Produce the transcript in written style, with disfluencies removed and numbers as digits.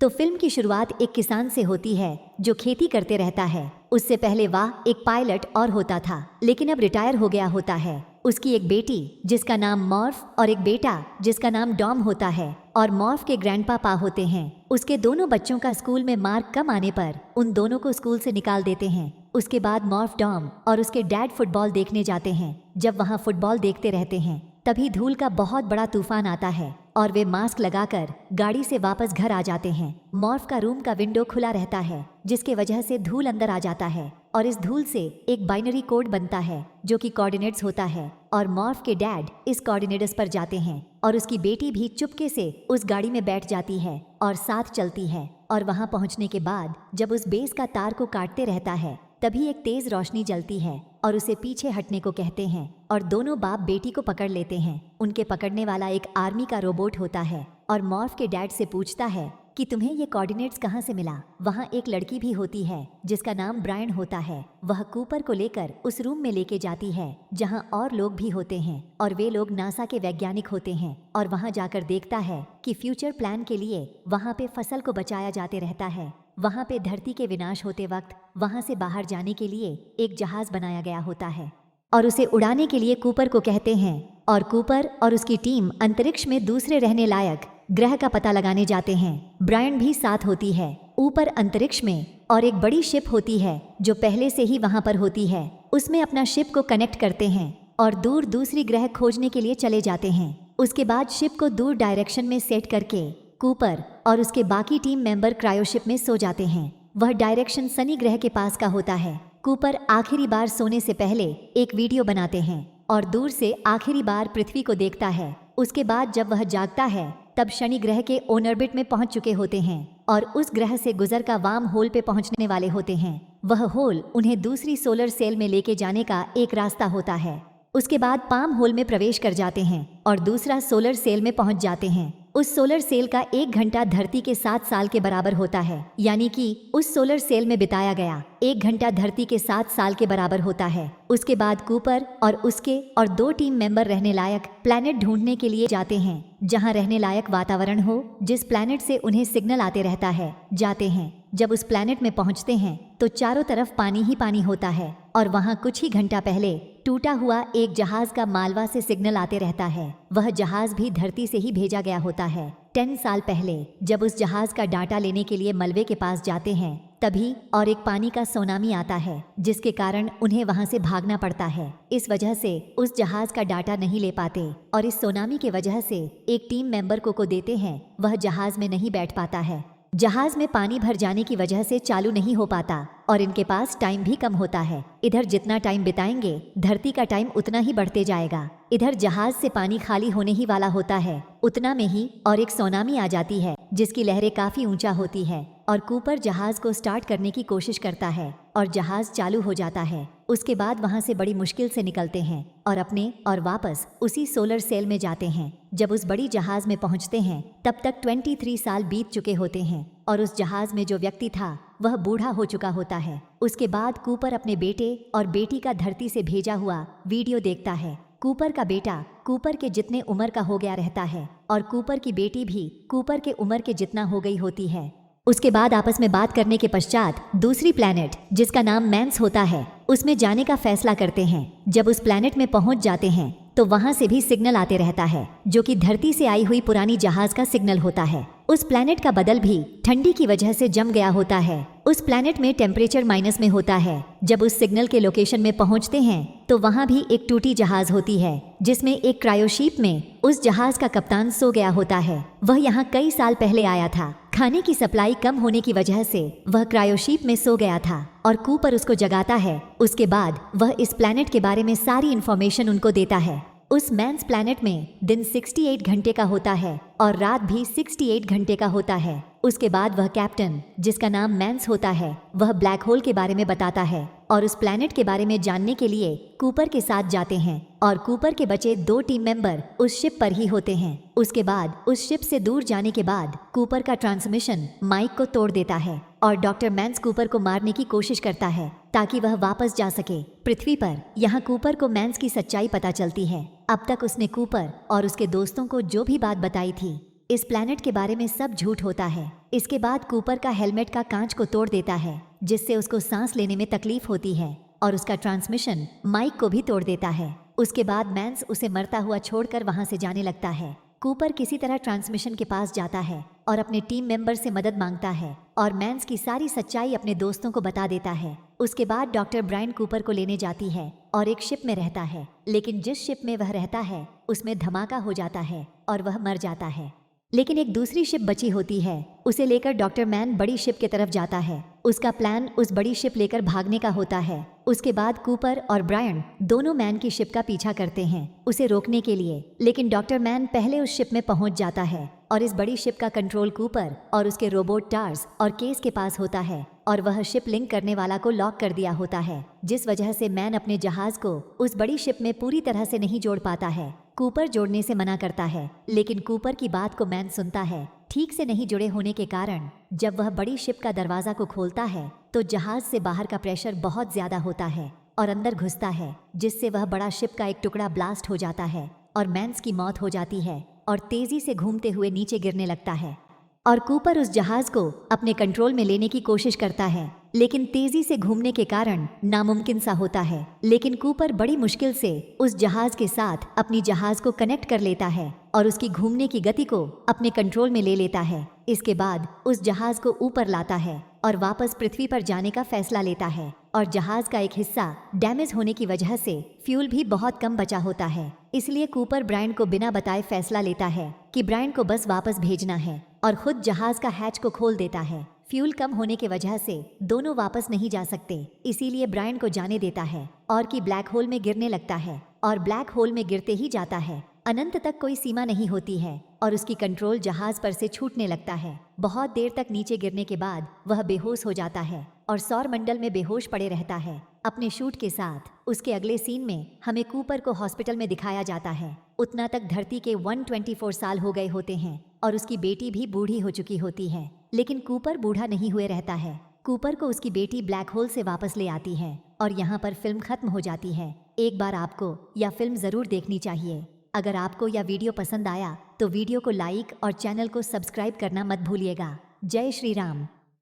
तो फिल्म की शुरुआत एक किसान से होती है जो खेती करते रहता है। उससे पहले वह एक पायलट और होता था, लेकिन अब रिटायर हो गया होता है। उसकी एक बेटी जिसका नाम मॉर्फ और एक बेटा जिसका नाम डॉम होता है, और मॉर्फ के ग्रैंडपापा होते हैं। उसके दोनों बच्चों का स्कूल में मार्क कम आने पर उन दोनों को स्कूल से निकाल देते हैं। उसके बाद मॉर्फ, डॉम और उसके डैड फुटबॉल देखने जाते हैं। जब वहाँ फुटबॉल देखते रहते हैं तभी धूल का बहुत बड़ा तूफान आता है और वे मास्क लगाकर गाड़ी से वापस घर आ जाते हैं। मॉर्फ का रूम का विंडो खुला रहता है जिसके वजह से धूल अंदर आ जाता है और इस धूल से एक बाइनरी कोड बनता है जो कि कोऑर्डिनेट्स होता है, और मॉर्फ के डैड इस कोऑर्डिनेट्स पर जाते हैं और उसकी बेटी भी चुपके से उस गाड़ी में बैठ जाती है और साथ चलती है। और वहां पहुंचने के बाद जब उस बेस का तार को काटते रहता है तभी एक तेज रोशनी जलती है और उसे पीछे हटने को कहते हैं और दोनों बाप बेटी को पकड़ लेते हैं। उनके पकड़ने वाला एक आर्मी का रोबोट होता है और मॉर्फ के डैड से पूछता है कि तुम्हें ये कोऑर्डिनेट्स कहाँ से मिला। वहाँ एक लड़की भी होती है जिसका नाम ब्रायन होता है। वह कूपर को लेकर उस रूम में लेके जाती है जहाँ और लोग भी होते हैं और वे लोग नासा के वैज्ञानिक होते हैं, और वहाँ जाकर देखता है कि फ्यूचर प्लान के लिए वहाँ पे फसल को बचाया जाते रहता है। वहाँ पे धरती के विनाश होते वक्त वहाँ से बाहर जाने के लिए एक जहाज बनाया गया होता है और उसे उड़ाने के लिए कूपर को कहते हैं, और कूपर और उसकी टीम अंतरिक्ष में दूसरे रहने लायक ग्रह का पता लगाने जाते हैं। ब्रायन भी साथ होती है ऊपर अंतरिक्ष में, और एक बड़ी शिप होती है जो पहले से ही वहां पर होती है। उसमें अपना शिप को कनेक्ट करते हैं और दूर दूसरी ग्रह खोजने के लिए चले जाते हैं। उसके बाद शिप को दूर डायरेक्शन में सेट करके कूपर और उसके बाकी टीम मेंबर क्रायोशिप में सो जाते हैं। वह डायरेक्शन शनि ग्रह के पास का होता है। कूपर आखिरी बार सोने से पहले एक वीडियो बनाते हैं और दूर से आखिरी बार पृथ्वी को देखता है। उसके बाद जब वह जागता है तब शनि ग्रह के ऑर्बिट में पहुंच चुके होते हैं और उस ग्रह से गुजर का वार्म होल पे पहुंचने वाले होते हैं। वह होल उन्हें दूसरी सोलर सेल में लेके जाने का एक रास्ता होता है। उसके बाद पाम होल में प्रवेश कर जाते हैं और दूसरा सोलर सेल में पहुंच जाते हैं। उस सोलर सेल का 1 घंटा धरती के 7 साल के बराबर होता है, यानी कि उस सोलर सेल में बिताया गया 1 घंटा धरती के 7 साल के बराबर होता है। उसके बाद कूपर और उसके और 2 टीम मेंबर रहने लायक प्लैनेट ढूंढने के लिए जाते हैं जहां रहने लायक वातावरण हो, जिस प्लैनेट से उन्हें सिग्नल आते रहता है। जाते हैं, जब उस प्लैनेट में पहुंचते हैं तो चारों तरफ पानी ही पानी होता है और वहां कुछ ही घंटा पहले टूटा हुआ एक जहाज का मालवा से सिग्नल आते रहता है। वह जहाज भी धरती से ही भेजा गया होता है। 10 साल पहले जब उस जहाज का डाटा लेने के लिए मलबे के पास जाते हैं तभी और एक पानी का सुनामी आता है जिसके कारण उन्हें वहां से भागना पड़ता है। इस वजह से उस जहाज का डाटा नहीं ले पाते और इस सुनामी के वजह से एक टीम मेंबर को देते हैं, वह जहाज में नहीं बैठ पाता है। जहाज में पानी भर जाने की वजह से चालू नहीं हो पाता और इनके पास टाइम भी कम होता है। इधर जितना टाइम बिताएंगे धरती का टाइम उतना ही बढ़ते जाएगा। इधर जहाज से पानी खाली होने ही वाला होता है, उतना में ही और एक सुनामी आ जाती है जिसकी लहरें काफी ऊंचा होती है और कूपर जहाज को स्टार्ट करने की कोशिश करता है और जहाज चालू हो जाता है। उसके बाद वहां से बड़ी मुश्किल से निकलते हैं और अपने और वापस उसी सोलर सेल में जाते हैं। जब उस बड़ी जहाज में पहुंचते हैं तब तक 23 साल बीत चुके होते हैं और उस जहाज में जो व्यक्ति था वह बूढ़ा हो चुका होता है। उसके बाद कूपर अपने बेटे और बेटी का धरती से भेजा हुआ वीडियो देखता है। कूपर का बेटा कूपर के जितने उम्र का हो गया रहता है और कूपर की बेटी भी कूपर के उम्र के जितना हो गई होती है। उसके बाद आपस में बात करने के पश्चात दूसरी प्लैनेट जिसका नाम मैंस होता है उसमें जाने का फैसला करते हैं। जब उस प्लैनेट में पहुंच जाते हैं तो वहां से भी सिग्नल आते रहता है जो कि धरती से आई हुई पुरानी जहाज का सिग्नल होता है। उस प्लैनेट का बदल भी ठंडी की वजह से जम गया होता है। उस प्लैनेट में टेम्परेचर माइनस में होता है। जब उस सिग्नल के लोकेशन में पहुंचते हैं तो वहां भी एक टूटी जहाज होती है जिसमें एक क्रायोशीप में उस जहाज का कप्तान सो गया होता है। वह यहाँ कई साल पहले आया था। खाने की सप्लाई कम होने की वजह से वह क्रायोशीप में सो गया था और कूपर उसको जगाता है। उसके बाद वह इस प्लैनेट के बारे में सारी इंफॉर्मेशन उनको देता है। उस मैंस प्लैनेट में दिन 68 घंटे का होता है और रात भी 68 घंटे का होता है। उसके बाद वह कैप्टन जिसका नाम मैंस होता है वह ब्लैक होल के बारे में बताता है और उस प्लैनेट के बारे में जानने के लिए कूपर के साथ जाते हैं और कूपर के बचे 2 टीम मेंबर उस शिप पर ही होते हैं। उसके बाद उस शिप से दूर जाने के बाद कूपर का ट्रांसमिशन माइक को तोड़ देता है और डॉक्टर मैंस कूपर को मारने की कोशिश करता है ताकि वह वापस जा सके पृथ्वी पर। यहाँ कूपर को मैंस की सच्चाई पता चलती है। अब तक उसने कूपर और उसके दोस्तों को जो भी बात बताई थी इस प्लैनेट के बारे में सब झूठ होता है। इसके बाद कूपर का हेलमेट का कांच को तोड़ देता है, जिससे उसको सांस लेने में तकलीफ होती है, और उसका ट्रांसमिशन माइक को भी तोड़ देता है। उसके बाद मैंस उसे मरता हुआ छोड़कर वहां से जाने लगता है। कूपर किसी तरह ट्रांसमिशन के पास जाता है और अपने टीम मेंबर से मदद मांगता है और मैंस की सारी सच्चाई अपने दोस्तों को बता देता है। उसके बाद डॉक्टर ब्रायन कूपर को लेने जाती है और एक शिप में रहता है, लेकिन जिस शिप में वह रहता है उसमें धमाका हो जाता है और वह मर जाता है। लेकिन एक दूसरी शिप बची होती है, उसे लेकर डॉक्टर मैन बड़ी शिप की तरफ जाता है। उसका प्लान उस बड़ी शिप लेकर भागने का होता है। उसके बाद कूपर और ब्रायन दोनों मैन की शिप का पीछा करते हैं उसे रोकने के लिए, लेकिन डॉक्टर मैन पहले उस शिप में पहुंच जाता है और इस बड़ी शिप का कंट्रोल कूपर और उसके रोबोट टार्स और केस के पास होता है और वह शिप लिंक करने वाला को लॉक कर दिया होता है, जिस वजह से मैन अपने जहाज को उस बड़ी शिप में पूरी तरह से नहीं जोड़ पाता है। कूपर जोड़ने से मना करता है, लेकिन कूपर की बात को मैन सुनता है। ठीक से नहीं जुड़े होने के कारण जब वह बड़ी शिप का दरवाजा को खोलता है तो जहाज से बाहर का प्रेशर बहुत ज्यादा होता है और अंदर घुसता है, जिससे वह बड़ा शिप का एक टुकड़ा ब्लास्ट हो जाता है और मैंस की मौत हो जाती है और तेजी से घूमते हुए नीचे गिरने लगता है। और कूपर उस जहाज को अपने कंट्रोल में लेने की कोशिश करता है, लेकिन तेजी से घूमने के कारण नामुमकिन सा होता है। लेकिन कूपर बड़ी मुश्किल से उस जहाज के साथ अपनी जहाज को कनेक्ट कर लेता है और उसकी घूमने की गति को अपने कंट्रोल में ले लेता है। इसके बाद उस जहाज को ऊपर लाता है और वापस पृथ्वी पर जाने का फैसला लेता है और जहाज का एक हिस्सा डैमेज होने की वजह से फ्यूल भी बहुत कम बचा होता है। इसलिए कूपर ब्रायन को बिना बताए फैसला लेता है कि ब्रायन को बस वापस भेजना है और खुद जहाज का हैच को खोल देता है। फ्यूल कम होने की वजह से दोनों वापस नहीं जा सकते, इसीलिए ब्रायन को जाने देता है और कि ब्लैक होल में गिरने लगता है और ब्लैक होल में गिरते ही जाता है। अनंत तक कोई सीमा नहीं होती है और उसकी कंट्रोल जहाज पर से छूटने लगता है। बहुत देर तक नीचे गिरने के बाद वह बेहोश हो जाता है और सौर मंडल में बेहोश पड़े रहता है अपने शूट के साथ। उसके अगले सीन में हमें कूपर को हॉस्पिटल में दिखाया जाता है। उतना तक धरती के 124 साल हो गए होते हैं और उसकी बेटी भी बूढ़ी हो चुकी होती है, लेकिन कूपर बूढ़ा नहीं हुए रहता है। कूपर को उसकी बेटी ब्लैक होल से वापस ले आती है और यहाँ पर फिल्म खत्म हो जाती है। एक बार आपको यह फिल्म जरूर देखनी चाहिए। अगर आपको यह वीडियो पसंद आया तो वीडियो को लाइक और चैनल को सब्सक्राइब करना मत भूलिएगा। जय श्री राम।